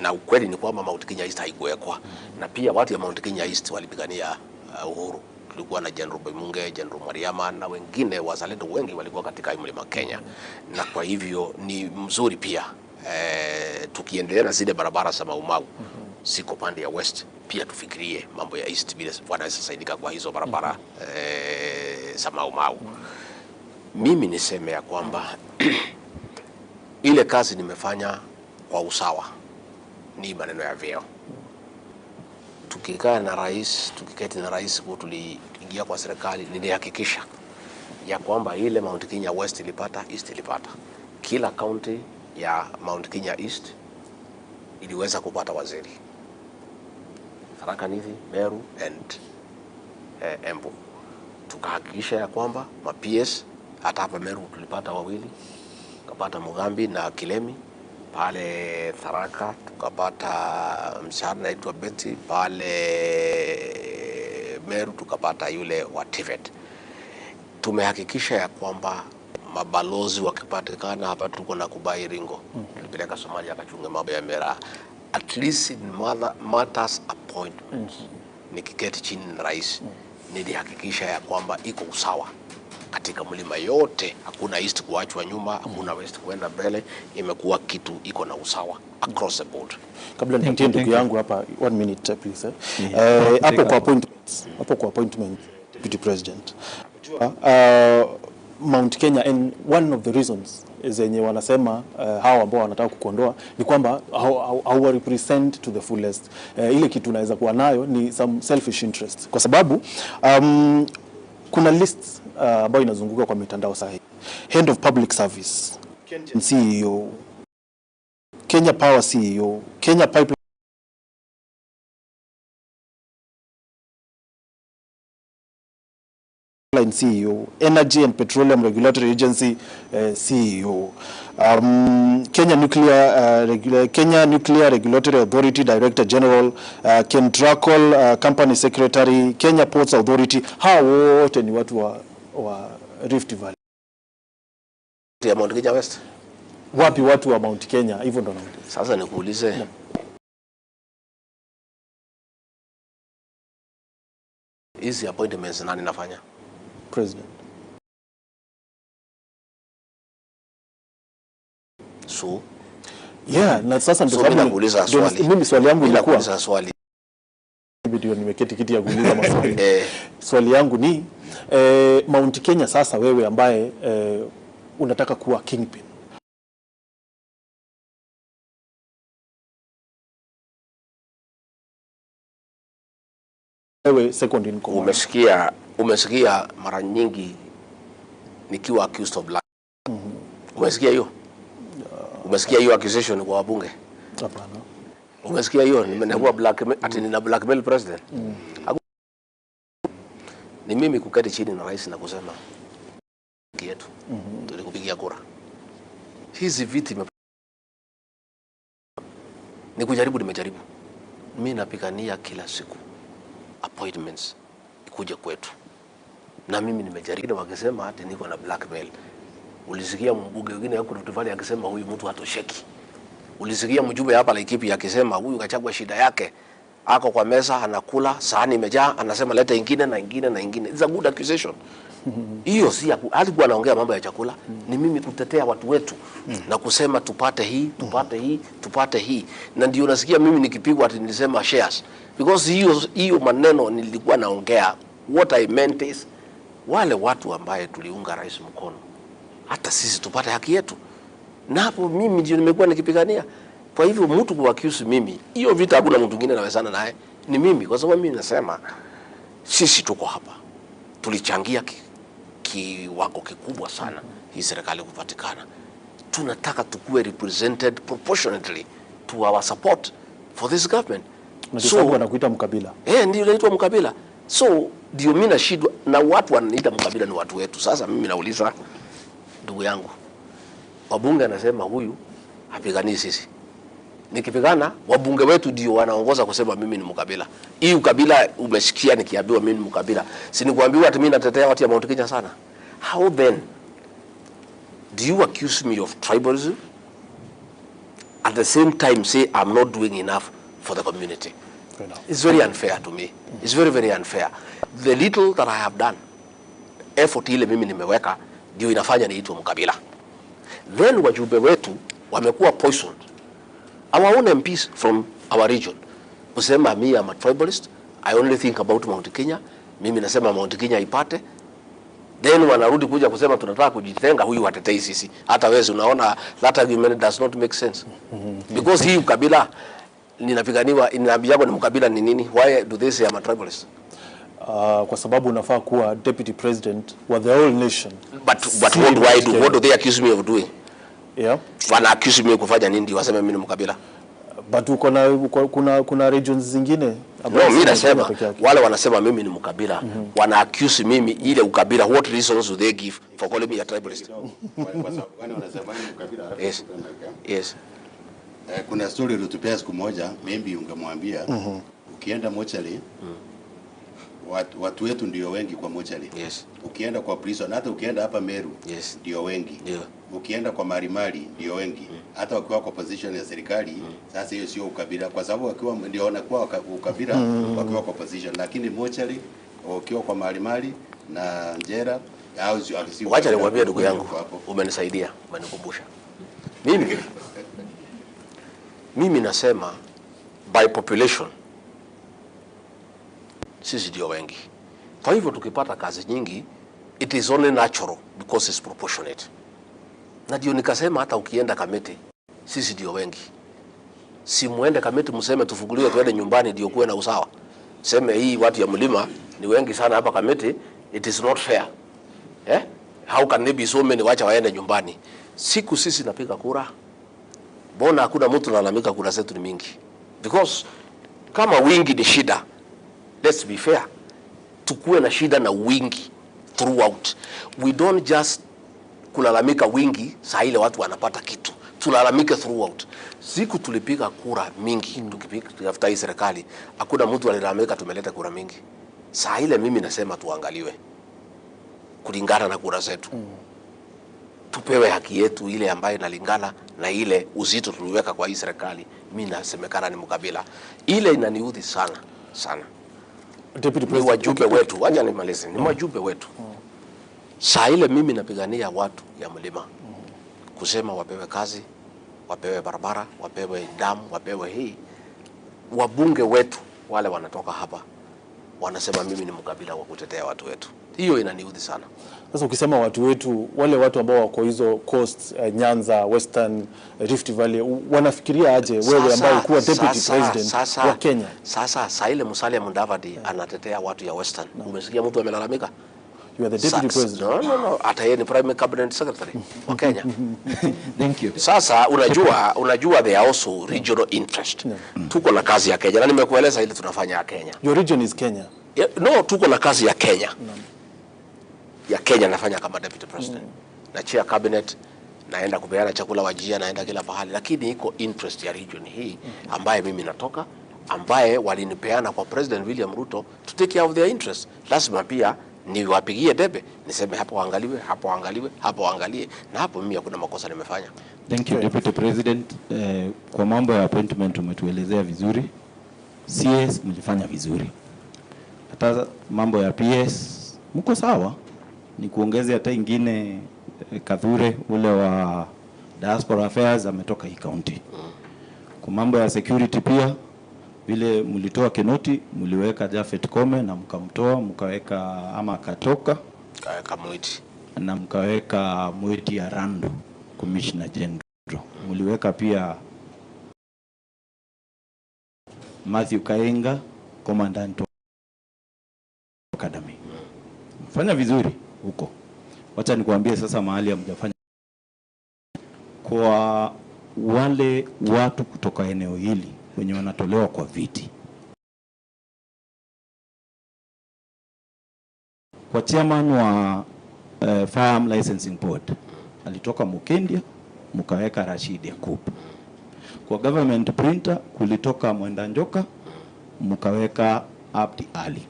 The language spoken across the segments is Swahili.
Na ukweli ni kwamba Mount Kenya East haikuwekwa. Na pia watu ya Mount Kenya East walipigania uhuru. Tulikuwa na General Bimunge, General Mariama na wengine wazalendo wengi walikuwa katika Mlima Kenya. Na kwa hivyo ni mzuri pia tukiendelea na zile barabara za Mau Mau siko pande ya West, pia tufikirie mambo ya East bila wanaweza saidika kwa hizo barabara za Mau Mau. Mimi niseme ya kwamba ile kazi nimefanya kwa usawa ni maneno ya vyeo. Tukikaa na rais, tukiketi na rais kwa tuliingia kwa serikali, nilihakikisha ya kwamba ile Mount Kenya West ilipata, East ilipata. Kila county ya Mount Kenya East iliweza kupata waziri. Tharaka Nithi, Meru and Embu. Tukahakikisha ya kwamba ma-PS hata hapa Meru tulipata wawili, tukapata Mugambi na Kilemi. Pale Tharaka tukapata mshahara naitwa Betty, pale Meru tukapata yule wa TVET. Tumehakikisha ya kwamba mabalozi wakipatikana hapa tuko na Kubai Ringo. Tulipeleka Somalia akachunga mambo ya Mera. At least in matters appointments. Nikiketi chini na rais nilihakikisha ya kwamba iko usawa katika mlima yote, hakuna East kuachwa nyuma, hakuna West kuenda mbele, imekuwa kitu iko na usawa across the board. Kabla nitie ndugu yangu hapa 1 minute please. Hapo kwa appointment deputy president. Mount Kenya, and one of the reasons zenye wanasema hao ambao wanataka kukuondoa ni kwamba how represent to the fullest. Ile kitu naweza kuwa nayo ni some selfish interest, kwa sababu kuna list ambayo inazunguka kwa mitandao sahihi. Head of Public Service, CEO, Kenya Power CEO, Kenya Pipeline CEO, Energy and Petroleum Regulatory Agency CEO, Kenya Nuclear Regulatory Authority Director General, Kentraco Company Secretary, Kenya Ports Authority. Hao wote ni watu wa Rift Valley. Ya Mount Kenya West. Wapi watu wa Mount Kenya? Hivyo ndo nauliza. Sasa nikuulize. Hizi appointments nani nafanya? President. So yeah, na sasa ndio sababu nakuuliza swali. Mimi swali yangu ilikuwa nakuuliza swali. Ndio nimeketi kiti ya kuuliza maswali. Swali yangu ni Mount Kenya sasa, wewe ambaye unataka kuwa kingpin, wewe second in command. Umesikia mara nyingi nikiwa accused of black. Umesikia hiyo? Umesikia hiyo accusation kwa wabunge? Hapana. Umesikia hiyo? Nimekuwa blackmail, ati nina blackmail president. Ni mimi kuketi chini na rais na kusema yetu tulikupigia kura. Hizi viti ni kujaribu, nimejaribu. Mimi napigania kila siku appointments kuja kwetu. Na mimi nimejaribu, wakisema ati niko na blackmail. Ulisikia mbunge wengine huko Rift Valley akisema huyu mtu hatosheki. Ulisikia mjumbe hapa Laikipia akisema huyu Gachagua shida yake ako kwa meza anakula sahani imejaa, anasema leta ingine na ingine na ingine. It's a good accusation. Hiyo si alikuwa anaongea mambo ya chakula, ni mimi kutetea watu wetu na kusema tupate hii, tupate hii, tupate hii. Na ndio nasikia mimi nikipigwa ati nilisema shares, because hiyo maneno nilikuwa naongea, what I meant is wale watu ambaye tuliunga rais mkono, hata sisi tupate haki yetu. Na hapo mimi ndio nimekuwa nikipigania. Kwa hivyo mtu kuaccuse mimi, hiyo vita hakuna mtu mwingine anawezana naye, ni mimi. Kwa sababu mimi nasema sisi tuko hapa, tulichangia kiwango kikubwa sana hii serikali kupatikana. Tunataka tukue represented proportionately to our support for this government. So wanakuita mkabila. Ndio inaitwa mkabila. So ndio mimi nashindwa na watu wananiita mkabila, ni watu wetu. Sasa mimi nauliza ndugu yangu, wabunge anasema huyu hapigani sisi. Nikipigana wabunge wetu ndio wanaongoza kusema mimi ni mkabila. Hii ukabila umesikia nikiambiwa mimi ni mkabila. Si nikuambiwa ati mimi natetea watu ya Mount Kenya sana. How then do you accuse me of tribalism? at the same time say I'm not doing enough for the community. It's very unfair to me. It's very, very unfair. The little that I have done, effort ile mimi nimeweka, ndio inafanya niitwe mkabila. Then wajumbe wetu wamekuwa poisoned. Our own MPs from our region kusema me I'm a tribalist, I only think about Mount Kenya, mimi nasema Mount Kenya ipate. Then wanarudi kuja kusema tunataka kujitenga, huyu watetei sisi. Hata wewe unaona that argument does not make sense. Because hii ukabila ninapiganiwa, inaambiwa ni mkabila ni nini? Why do they say I'm a tribalist? Kwa sababu unafaa kuwa deputy president wa the whole nation. But what do I do? What do they accuse me of doing? Yeah. Wana accuse me kufanya nini waseme mimi ni mkabila? But kuna regions zingine. No, mimi nasema wale wanasema mimi ni mkabila, wana accuse mimi ile ukabila. What reasons do they give for calling me a tribalist? Wale wanasema ni mkabila. Yes. Yes. Kuna story ilitupia siku moja, maybe ungemwambia ukienda mochari watu wetu ndio wengi kwa mochari. Yes. Ukienda kwa prison, hata ukienda hapa Meru, yes, ndio wengi. Yeah. Ukienda kwa Marimari ndio wengi. Hata wakiwa kwa position ya serikali, sasa hiyo sio ukabila kwa sababu wakiwa ndio wanakuwa ukabila wakiwa kwa position, lakini mochari ukiwa kwa Marimari na Njera au sio. Wacha nikwambie ndugu yangu, umenisaidia, umenikumbusha. Mimi nasema by population sisi ndio wengi. Kwa hivyo tukipata kazi nyingi, it is only natural because it's proportionate. Na ndio nikasema hata ukienda Kamiti sisi ndio wengi. Si muende Kamiti mseme tufunguliwe tuende nyumbani ndio kuwe na usawa. Seme hii watu ya mlima ni wengi sana hapa Kamiti, it is not fair. How can they be so many wacha waende nyumbani? Siku sisi napiga kura, bona hakuna mtu analalamika kura zetu ni mingi. Because kama wingi ni shida, let's be fair. Tukue na shida na wingi throughout. We don't just kulalamika wingi saa ile watu wanapata kitu. Tulalamike throughout. Siku tulipiga kura mingi, tukipiga hii serikali, hakuna mtu alilalamika tumeleta kura mingi. Saa ile mimi nasema tuangaliwe kulingana na kura zetu. Tupewe haki yetu ile ambayo inalingana na ile uzito tuliweka kwa hii serikali. Mimi nasemekana ni mkabila. Ile inaniudhi sana sana. Deputy President, ni wajumbe wetu, wacha nimalize, ni wajumbe wetu. Saa ile mimi napigania watu ya mlima. Kusema wapewe kazi, wapewe barabara, wapewe damu, wapewe hii. Wabunge wetu wale wanatoka hapa wanasema mimi ni mkabila wa kutetea watu wetu. Hiyo inaniudhi sana. Sasa ukisema watu wetu, wale watu ambao wako hizo coast, Nyanza, Western, Rift Valley, wanafikiria aje wewe ambaye kuwa deputy president wa Kenya? Sasa ile Musalia Mudavadi anatetea watu ya Western. Umesikia mtu amelalamika? You are the deputy president. No. Hata yeye ni prime cabinet secretary wa Kenya. Thank you. Sasa unajua they are also regional interest. Tuko na kazi ya Kenya. Na nimekueleza ile tunafanya ya Kenya. Your region is Kenya. No, tuko na kazi ya Kenya. Ya Kenya nafanya kama deputy president. Na chair cabinet, naenda kupeana chakula wajia, naenda kila pahali, lakini iko interest ya region hii ambaye mimi natoka, ambaye walinipeana kwa President William Ruto to take care of their interest. Lazima pia niwapigie debe, niseme hapo waangaliwe, hapo waangaliwe, hapo waangalie, na hapo mimi hakuna makosa nimefanya. Thank you, Deputy President. Kwa mambo ya appointment umetuelezea vizuri. CS mlifanya vizuri. Hata mambo ya PS mko sawa. Ni kuongeza hata ingine Kadhure ule wa Diaspora Affairs ametoka hii county. Kwa mambo ya security pia vile mlitoa Kinoti, mliweka Jafet Kome na mkamtoa, mkaweka ama katoka kaweka Mwiti na mkaweka Mwiti ya Rando Commissioner General. Mliweka pia Matthew Kaenga Commandant Academy. Fanya vizuri huko. Wacha nikuambie sasa mahali hamjafanya. Kwa wale watu kutoka eneo hili wenye wanatolewa kwa viti. Kwa chairman wa Farm Licensing Board alitoka Mukendia, mkaweka Rashid Yakub. Kwa government printer kulitoka Mwenda Njoka, mkaweka Abdi Ali.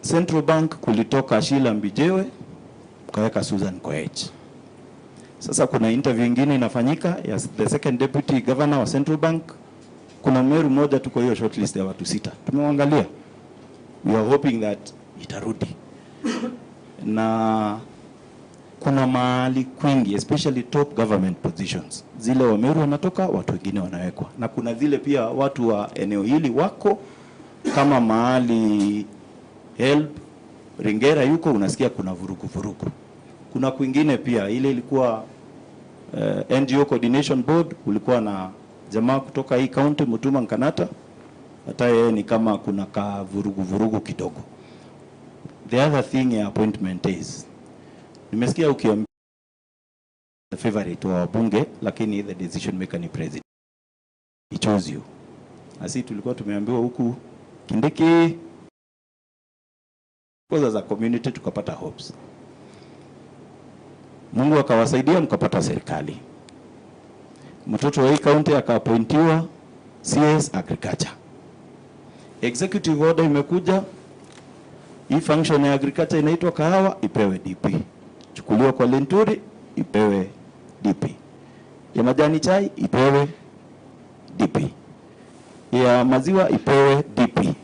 Central Bank kulitoka Sheila Mbijewe, mkaweka Susan Koech. Sasa kuna interview ingine inafanyika ya the second deputy governor wa Central Bank. Kuna Meru mmoja tuko hiyo shortlist ya watu 6. Tumeangalia. We are hoping that itarudi. Na kuna mahali kwingi especially top government positions. Zile wa Meru wanatoka, watu wengine wanawekwa. Na kuna zile pia watu wa eneo hili wako kama mahali help Ringera yuko unasikia kuna vurugu. Kuna kwingine pia ile ilikuwa NGO Coordination Board, ulikuwa na jamaa kutoka hii county Mutuma Nkanata, hata yeye ni kama kuna ka vurugu kidogo. The other thing ya appointment is, nimesikia ukiambia the favorite wa wabunge, lakini the decision maker ni president. He chose you. Asi tulikuwa tumeambiwa huku Kindiki, kwa za community tukapata hopes. Mungu akawasaidia mkapata serikali. Mtoto wa hii county akaappointiwa CS Agriculture. Executive order imekuja, hii function ya agriculture inaitwa kahawa ipewe DP. Chukuliwa kwa Linturi ipewe DP. Ya majani chai ipewe DP. Ya maziwa ipewe DP.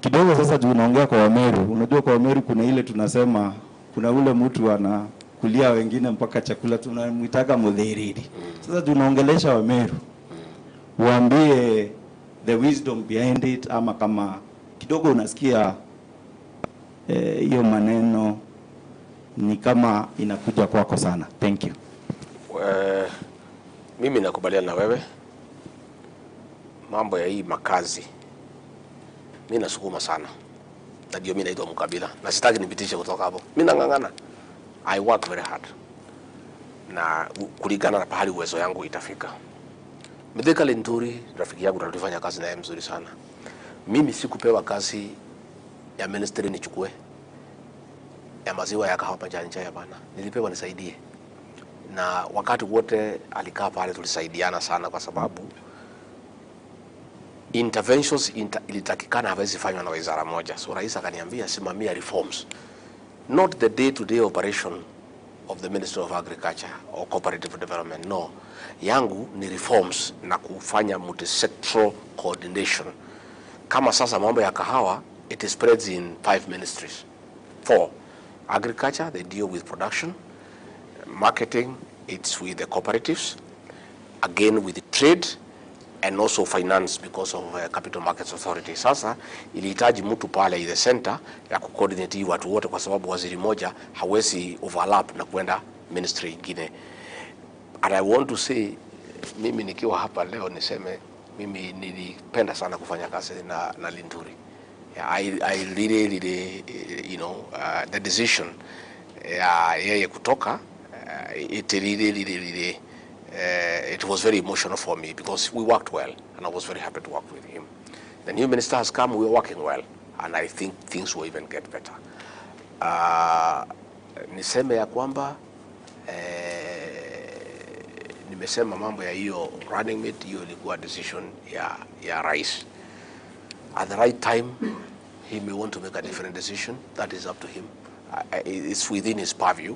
Kidogo sasa tunaongea kwa Wameru. Unajua kwa Wameru kuna ile tunasema kuna ule mtu anakulia wengine mpaka chakula tunamuitaka mudhiriri. Sasa tunaongelesha Wameru. Waambie the wisdom behind it, ama kama kidogo unasikia hiyo maneno ni kama inakuja kwako sana. Thank you. Mimi nakubaliana na wewe. Mambo ya hii makazi mimi nasukuma sana. Na ndio mimi naitwa Mkabila. Na sitaki nipitishe kutoka hapo. Mimi nangangana. I work very hard. Na kulingana na pahali uwezo yangu itafika. Mithika Linturi, rafiki yangu, tunafanya kazi naye mzuri sana. Mimi sikupewa kazi ya ministry nichukue ya maziwa ya kahawa majani chai bana. Nilipewa nisaidie. Na wakati wote alikaa pale tulisaidiana sana kwa sababu interventions ilitakikana hawezi fanywa na wizara moja. So rais akaniambia simamia reforms. Not the day-to-day operation of the Ministry of Agriculture or Cooperative Development. No. Yangu ni reforms na kufanya multi-sectoral coordination. Kama sasa mambo ya kahawa, it spreads in 5 ministries. 4. Agriculture, they deal with production. Marketing, it's with the cooperatives. Again, with the trade. And also finance because of Capital Markets Authority. Sasa ilihitaji mtu pale in the center ya kucoordinate watu wote kwa sababu waziri moja hawezi overlap na kwenda ministry ingine. And I want to say, mimi nikiwa hapa leo niseme mimi nilipenda sana kufanya kazi na Linturi. Yeah, I really you know, the decision yeye kutoka it really it was very emotional for me because we worked well and I was very happy to work with him. The new minister has come, we are working well and I think things will even get better. Niseme ya kwamba nimesema mambo ya hiyo running mate, hiyo ilikuwa decision ya rais. At the right time he may want to make a different decision, that is up to him. It's within his purview,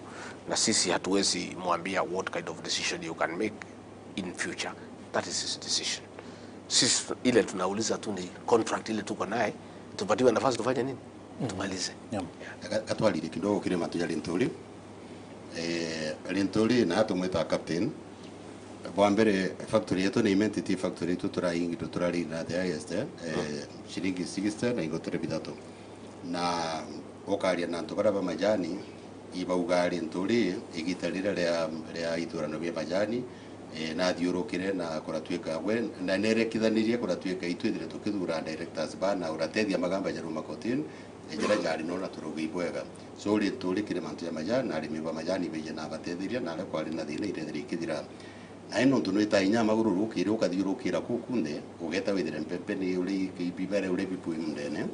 na sisi hatuwezi mwambia what kind of decision you can make in future. That is his decision. Sisi ile tunauliza tu ni contract ile tuko naye, tupatiwe nafasi tufanye nini? Tumalize. Katwalire kidogo kile matuja Linturi. Linturi na tumweta captain. Kwa mbere factory yetu ni Imentity factory yetu turari na highest shilingi 60 na ingotere bidhato. Na okaria na ntokara ba majani ibauga Linturi igitarira ria iturano bya majani na thiurukire na kuratwika we na nerekithanirie kuratwika itwithire tukithura directors bana uratethia magamba jaru makotin ejera jari no na turugi bwega so Linturi kire mantu ya majani na arimi ba majani beje na batethiria na kwari na thina ire ikithira na ino tundu ita inya magururu kire ukathiurukira kukunde ugeta withire mpepe ni uri kibibere uri bipu imndene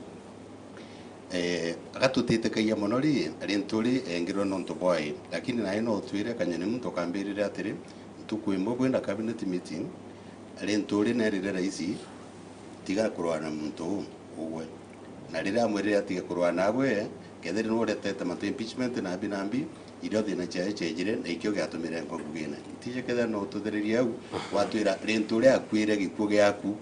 agatutite kaiya muno ri Linturi engirwo no ntoboy lakini na ino twire kanyoni muntu kambirire atiri tukwimbo kwenda cabinet meeting Linturi nerire raisi tiga kurwana muntu uwe na rira amwirire atiga kurwana gwe kethiri no retete matu impeachment na binambi irio thina cia echenjire na ikio giatumire ngo kugina tije ketha no tuthiririe au watwira rintu ria akwire gikuo giaku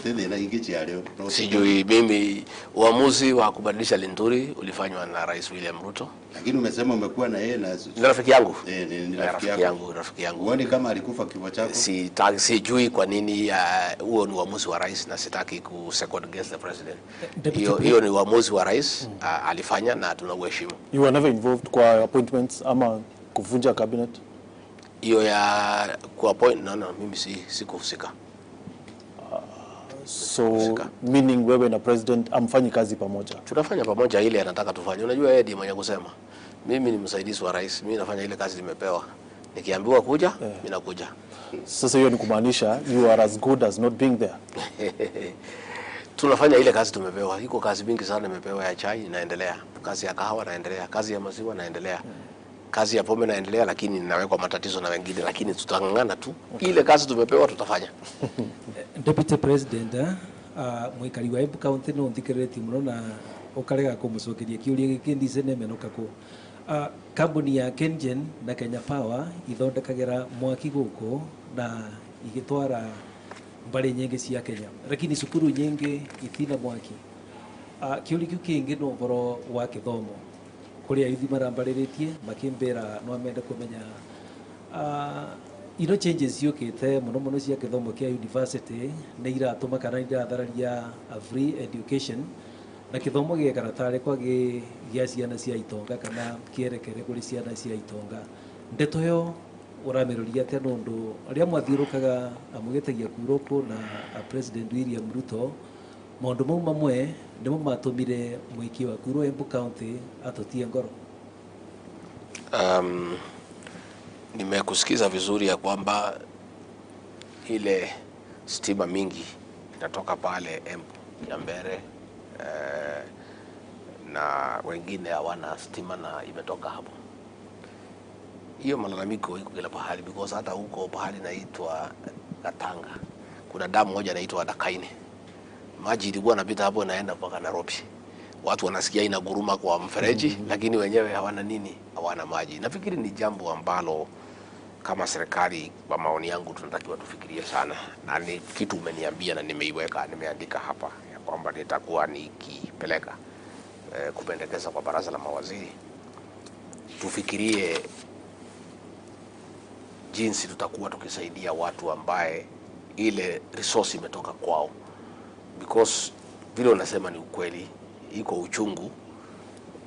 thina ingi ciario. Sijui mimi uamuzi wa kubadilisha Linturi ulifanywa na Rais William Ruto. Lakini umesema umekuwa na yeye na rafiki yangu. Ni rafiki yangu. Uone kama alikufa kifo chako. Sijui kwa nini huo ni uamuzi wa rais na sitaki ku second guess the president. Hiyo ni uamuzi wa rais alifanya na tunauheshimu. You were never involved kwa appointments ama kuvunja cabinet? Hiyo ya ku appoint no mimi sikuhusika. So meaning wewe na president amfanyi kazi pamoja? Tunafanya pamoja ile anataka tufanye. Unajua yeye ndiye mwenye kusema. Mimi ni msaidizi wa rais. Mimi nafanya ile kazi nimepewa. Nikiambiwa kuja, mimi nakuja. Sasa hiyo ni kumaanisha you are as good as not being there. Tunafanya ile kazi tumepewa. Iko kazi mingi sana nimepewa ya chai inaendelea. Kazi ya kahawa inaendelea, kazi ya maziwa inaendelea. Kazi ya pombe inaendelea, lakini ninawekwa matatizo na wengine, lakini tutangangana tu. Ile kazi tumepewa tutafanya. Deputy President, mwikari wa Embu County no thikireti muno na ukarega kumucokeria kiuria giki ndicene menoka ku kambuni ya KenGen na Kenya Power ithondekagira mwaki guku na igitwara mbari nyingi cia Kenya, lakini cukuru nyingi itina mwaki. Kiuria kiu kingi no boro wa kithomo kuria yuthi marambariretie makimbera no amenda kumenya ino changes yukite muno cia kithomo kia university na iratuma kana irathararia free education na kithomo gia karatare kwa gia ciana cia itonga kana kierekere kuri ciana cia itonga. Ndeto yo uramiruria ate nundu aria mwathiurukaga amugetagia kuroko na President William Ruto maundu mau mamwe nimo matumire mwiki wa kuro Embu County atotie ngoro. Nimekusikiza vizuri ya kwamba ile stima mingi inatoka pale Embu ya Mbere na wengine hawana stima na imetoka hapo. Hiyo malalamiko iko kila pahali because hata huko pahali naitwa Gatanga kuna damu moja inaitwa Dakaine. Maji ilikuwa inapita hapo inaenda mpaka Nairobi. Watu wanasikia inaguruma kwa mfereji lakini wenyewe hawana nini, hawana maji. Nafikiri ni jambo ambalo kama serikali kwa maoni yangu tunatakiwa tufikirie sana, na ni kitu umeniambia na nimeandika hapa ya kwamba nitakuwa nikipeleka kupendekeza kwa baraza la mawaziri. Tufikirie jinsi tutakuwa tukisaidia watu ambaye ile resource imetoka kwao, because vile unasema ni ukweli, iko uchungu.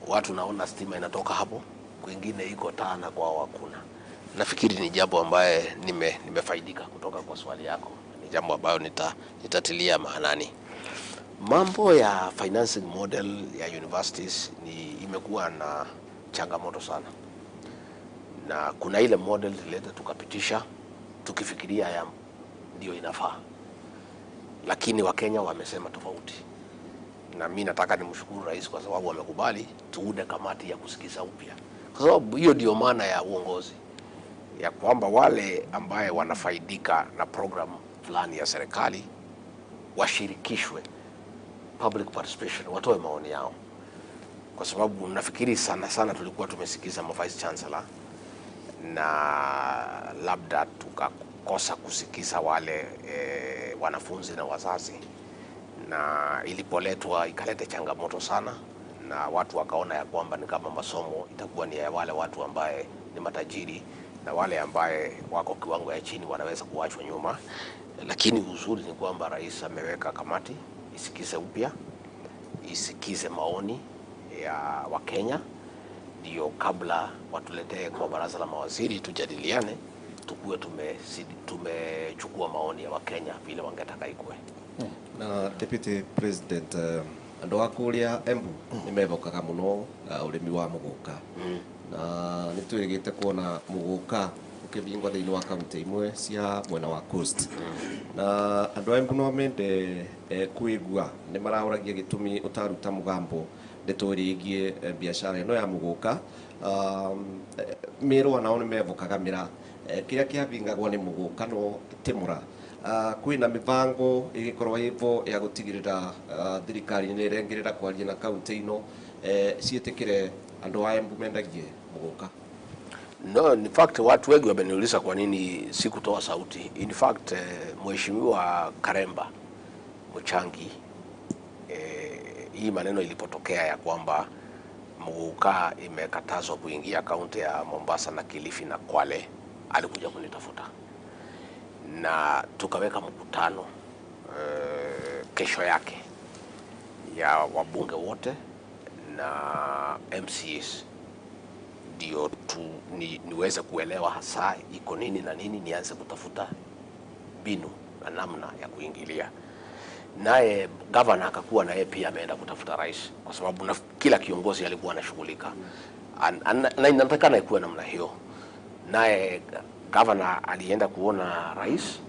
Watu naona stima inatoka hapo, kwingine iko tana kwa wakuna. Nafikiri ni jambo ambaye nimefaidika kutoka kwa swali yako. Ni jambo ambayo nitatilia maanani. Mambo ya financing model ya universities imekuwa na changamoto sana. Na kuna ile model ileta tukapitisha tukifikiria ya ndio inafaa. Lakini Wakenya wamesema tofauti. Na mimi nataka nimshukuru rais kwa sababu amekubali tuunde kamati ya kusikiza upya. Kwa sababu hiyo ndio maana ya uongozi, ya kwamba wale ambaye wanafaidika na program fulani ya serikali washirikishwe, public participation, watoe maoni yao. Kwa sababu nafikiri sana tulikuwa tumesikiza vice chancellor na labda tukakosa kusikiza wale wanafunzi na wazazi, na ilipoletwa ikaleta changamoto sana, na watu wakaona ya kwamba ni kama masomo itakuwa ni ya wale watu ambaye ni matajiri na wale ambaye wako kiwango ya chini wanaweza kuachwa nyuma. Lakini uzuri ni kwamba rais ameweka kamati isikize upya, isikize maoni ya Wakenya, ndio kabla watuletee kwa baraza la mawaziri tujadiliane, tukuwe tumechukua maoni ya Wakenya vile wangetaka ikuwe. Na Deputy President, andu akuria Embu nimevokaga muno urimi wa muguka na nitwirigite kuona muguka ukivingwa thiini wa kaunti imwe cia mwena wa coast na andu Embu no mende kuigua ni marauragia gitumi utaruta mugambo ndeturigie biashara ino ya muguka. Miro nao nimevokaga mira kiria kiavingagwo ni muguka no timura. Kwina mibango igikorwa ivo ya gutigirira thirikari ni rengirira kwaria na kaunti ino cietikire andu a Embu mendagie muguka? No, in fact watu wengi wameniuliza kwa nini sikutoa sauti. In fact Mheshimiwa Karemba Muchangi, hii maneno ilipotokea ya kwamba muguka imekatazwa kuingia kaunti ya Mombasa na Kilifi na Kwale, alikuja kunitafuta na tukaweka mkutano kesho yake ya wabunge wote na MCAs ndio niweze kuelewa hasa iko nini na nini, nianze kutafuta binu na namna ya kuingilia. Naye governor akakuwa na yeye pia ameenda kutafuta rais, kwa sababu kila kiongozi alikuwa anashughulika na inatakana ikuwe namna hiyo. Naye governor alienda kuona rais,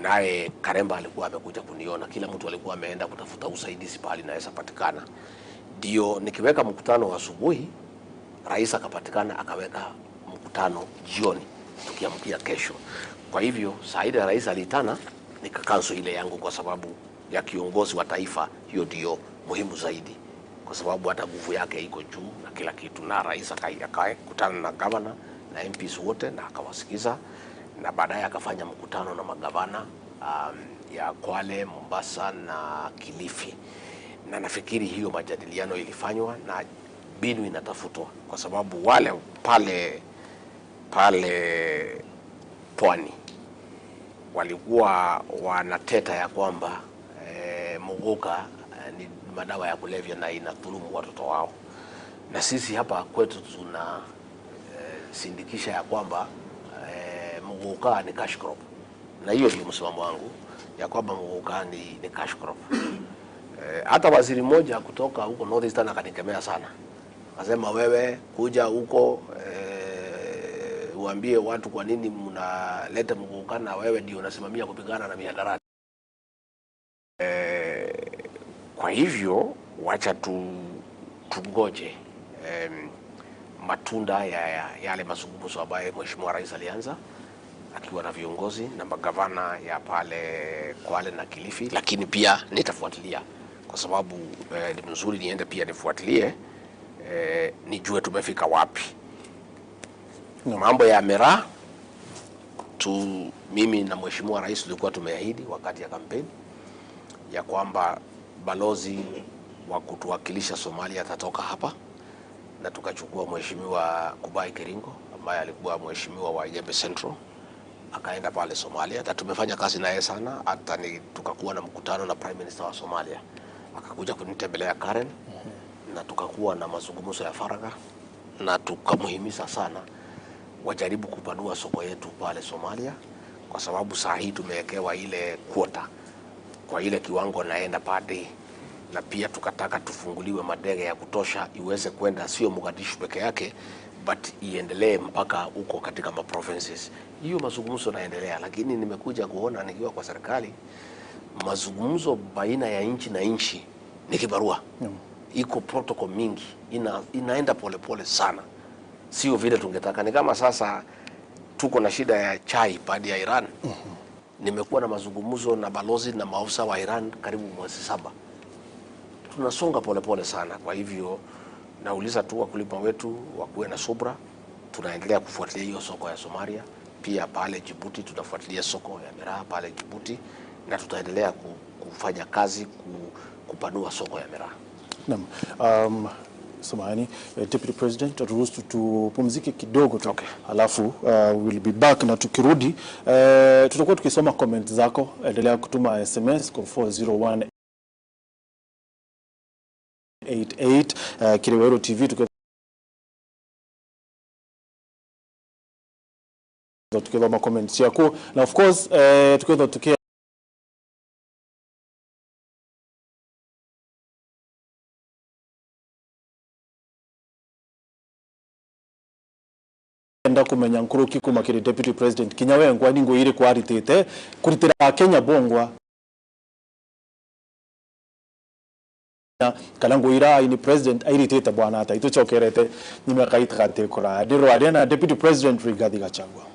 naye Karemba alikuwa amekuja kuniona. Kila mtu alikuwa ameenda kutafuta usaidizi pale naweza patikana. Ndio nikiweka mkutano wa asubuhi, rais akapatikana akaweka mkutano jioni tukiamkia kesho. Kwa hivyo saa ile rais alitana, nikakanso ile yangu kwa sababu ya kiongozi wa taifa. Hiyo ndio muhimu zaidi, kwa sababu hata nguvu yake iko juu na kila kitu. Na rais akakutana na governor na MPs wote na akawasikiza, na baadaye akafanya mkutano na magavana ya Kwale, Mombasa na Kilifi. Na nafikiri hiyo majadiliano ilifanywa na binu inatafutwa, kwa sababu wale pale Pwani walikuwa wanateta ya kwamba muguka ni madawa ya kulevya na inadhulumu watoto wao. Na sisi hapa kwetu tuna sindikisha ya kwamba muguka ni cash crop, na hiyo ndio msimamo wangu ya kwamba muguka ni cash crop. Hata waziri mmoja kutoka huko North Eastern akanikemea sana, akasema wewe kuja huko uambie watu kwa nini mnaleta muguka na wewe ndio unasimamia kupigana na mihadarati. Kwa hivyo wacha tungoje matunda ya yale mazungumzo ambayo Mheshimiwa Rais alianza akiwa na viongozi na magavana ya pale Kwale na Kilifi. Lakini pia nitafuatilia, kwa sababu ni mzuri niende pia nifuatilie nijue tumefika wapi. Mambo ya miraa mimi na Mheshimiwa Rais tulikuwa tumeahidi wakati ya kampeni ya kwamba balozi wa kutuwakilisha Somalia atatoka hapa, na tukachukua Mheshimiwa Kubai Keringo ambaye alikuwa mheshimiwa wa Jembe Central akaenda pale Somalia, na tumefanya kazi naye sana. Hata tukakuwa na mkutano na Prime Minister wa Somalia, akakuja kunitembelea Karen, na tukakuwa na mazungumzo ya faragha, na tukamuhimiza sana wajaribu kupanua soko yetu pale Somalia, kwa sababu saa hii tumewekewa ile quota kwa ile kiwango naenda padi, na pia tukataka tufunguliwe madege ya kutosha iweze kwenda sio Mogadishu peke yake but iendelee mpaka huko katika ma provinces. Hiyo mazungumzo naendelea, lakini nimekuja kuona nikiwa kwa serikali mazungumzo baina ya nchi na nchi ni kibarua. Iko protocol mingi, inaenda pole sana, sio vile tungetaka. Ni kama sasa tuko na shida ya chai baada ya Iran. Nimekuwa na mazungumzo na balozi na maafisa wa Iran karibu mwezi 7. Tunasonga pole sana. Kwa hivyo nauliza tu wakulima wetu wakuwe na subra. Tunaendelea kufuatilia hiyo soko ya Somalia, pia pale Djibouti tutafuatilia soko ya miraa pale Djibouti, na tutaendelea kufanya kazi kupanua soko ya miraa. Naam. Samahani, Deputy President, turuhusu tupumzike kidogo tu. Okay. Alafu we'll be back, na tukirudi tutakuwa tukisoma comment zako. Endelea kutuma SMS kwa 40188 Kiriwero TV tukisoma comments yako, na of course tukiwa kumenya nkuruki kumakiri Deputy President Kinyawe ngwani ngo ire kwaritete kuritira Kenya bongwa kana ngo ira ini president airitete bwana ata ituchokerete nimekaita kate kora ndiro arena Deputy President Rigathi Gachagua.